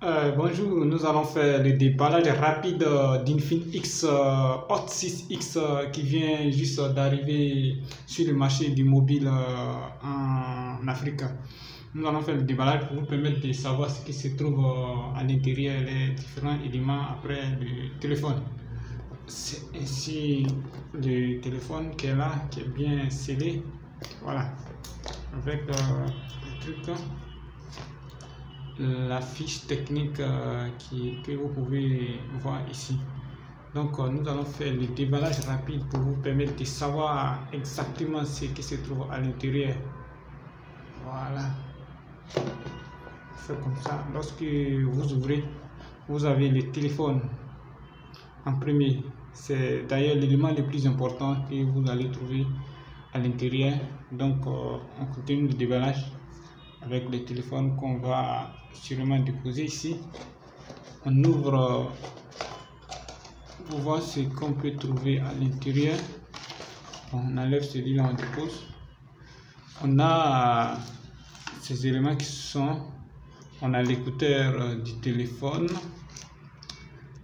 Bonjour, nous allons faire le déballage rapide d'Infinix Hot 6X qui vient juste d'arriver sur le marché du mobile en Afrique. Nous allons faire le déballage pour vous permettre de savoir ce qui se trouve à l'intérieur, les différents éléments après le téléphone. C'est ainsi le téléphone qui est là, qui est bien scellé. Voilà, avec le truc. La fiche technique que vous pouvez voir ici. Donc nous allons faire le déballage rapide pour vous permettre de savoir exactement ce qui se trouve à l'intérieur. Voilà, c'est comme ça. Lorsque vous ouvrez, vous avez le téléphone en premier. C'est d'ailleurs l'élément le plus important que vous allez trouver à l'intérieur. Donc on continue le déballage avec le téléphone qu'on va sûrement déposer ici. On ouvre pour voir ce qu'on peut trouver à l'intérieur. On enlève celui-là, on dépose. On a ces éléments qui sont, on a l'écouteur du téléphone,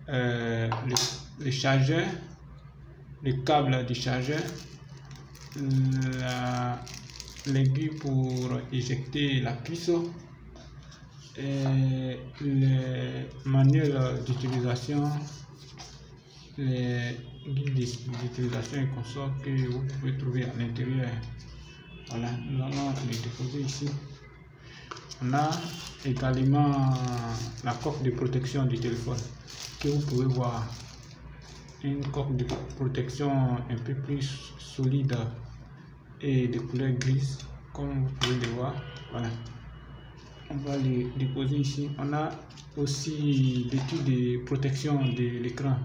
le chargeur, le câble du chargeur, l'aiguille pour éjecter la puce, et les manuels d'utilisation, les guides d'utilisation et consorts que vous pouvez trouver à l'intérieur. Voilà, nous allons les déposer ici. On a également la coque de protection du téléphone que vous pouvez voir. Une coque de protection un peu plus solide et de couleur grise, comme vous pouvez le voir. Voilà, on va les déposer ici. On a aussi des tubes de protection de l'écran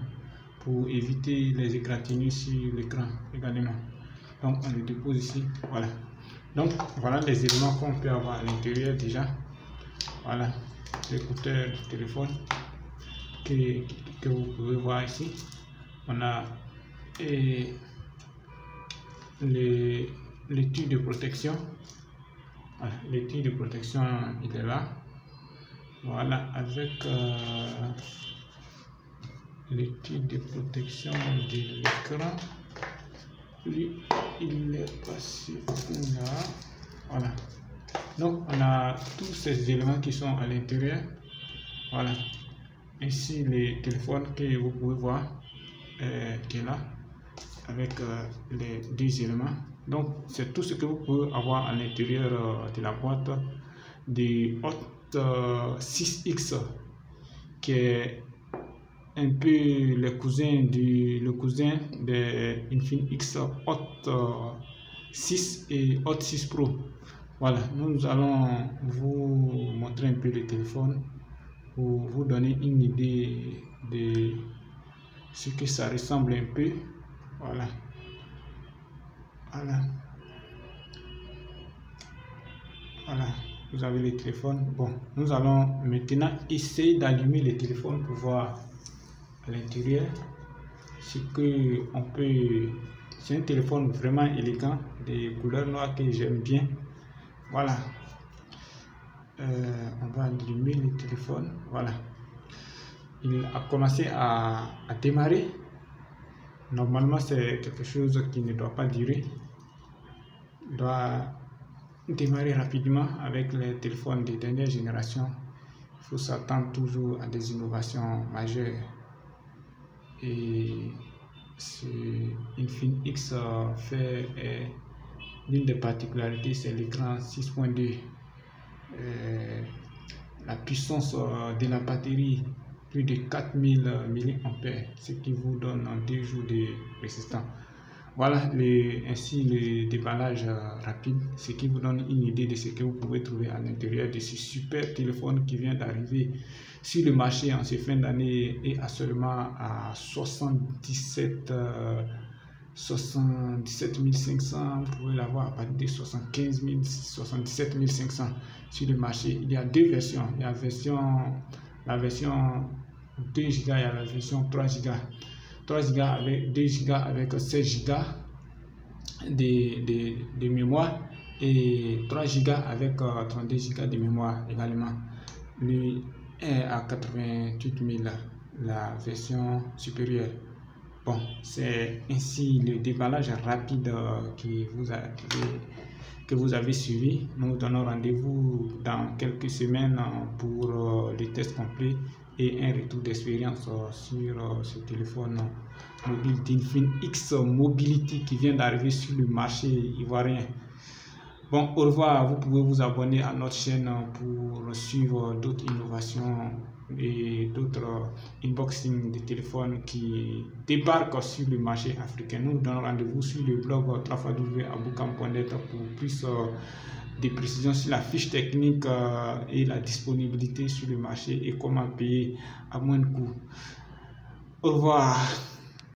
pour éviter les égratignures sur l'écran également. Donc on les dépose ici. Voilà, donc voilà les éléments qu'on peut avoir à l'intérieur déjà. Voilà, l'écouteur du téléphone que vous pouvez voir ici. On a les tubes de protection. Voilà, les tubes de protection, il est là. Voilà, avec les tubes de protection de l'écran. Lui, il est passé là. Voilà, donc on a tous ces éléments qui sont à l'intérieur. Voilà, ici les téléphones que vous pouvez voir qui est là avec les deux éléments. Donc c'est tout ce que vous pouvez avoir à l'intérieur de la boîte de Hot 6X, qui est un peu le cousin de Infinix Hot 6 et Hot 6 Pro. Voilà, nous allons vous montrer un peu le téléphone pour vous donner une idée de ce que ça ressemble un peu. Voilà, voilà, vous avez le téléphone. Bon, nous allons maintenant essayer d'allumer le téléphone pour voir à l'intérieur ce que on peut. C'est un téléphone vraiment élégant, des couleurs noires que j'aime bien. Voilà, on va allumer le téléphone. Voilà, il a commencé à démarrer. Normalement, c'est quelque chose qui ne doit pas durer. Il doit démarrer rapidement avec les téléphones de dernière génération. Il faut s'attendre toujours à des innovations majeures. Et Infinix fait l'une des particularités, c'est l'écran 6.2. La puissance de la batterie, plus de 4000 mAh, ce qui vous donne 2 jours de résistance. Voilà ainsi le déballage rapide, ce qui vous donne une idée de ce que vous pouvez trouver à l'intérieur de ce super téléphone qui vient d'arriver sur le marché en cette fin d'année et à seulement à 77 500. Vous pouvez l'avoir à partir de 75 000, 77 500 sur le marché. Il y a deux versions. Il y a la version 2 Go et la version 3 Go. 3 Go avec 2 Go avec 16 Go de mémoire et 3 Go avec 32 Go de mémoire également. est à 88 000, la version supérieure. Bon, c'est ainsi le déballage rapide que vous avez suivi. Nous donnons rendez-vous dans quelques semaines pour les tests complets et un retour d'expérience sur ce téléphone mobile d'Infinix Mobility qui vient d'arriver sur le marché ivoirien. Bon, au revoir. Vous pouvez vous abonner à notre chaîne pour suivre d'autres innovations et d'autres unboxings de téléphones qui débarquent sur le marché africain. Nous donnons rendez-vous sur le blog www.aboukam.net pour plus de précisions sur la fiche technique et la disponibilité sur le marché et comment payer à moins de coût. Au revoir.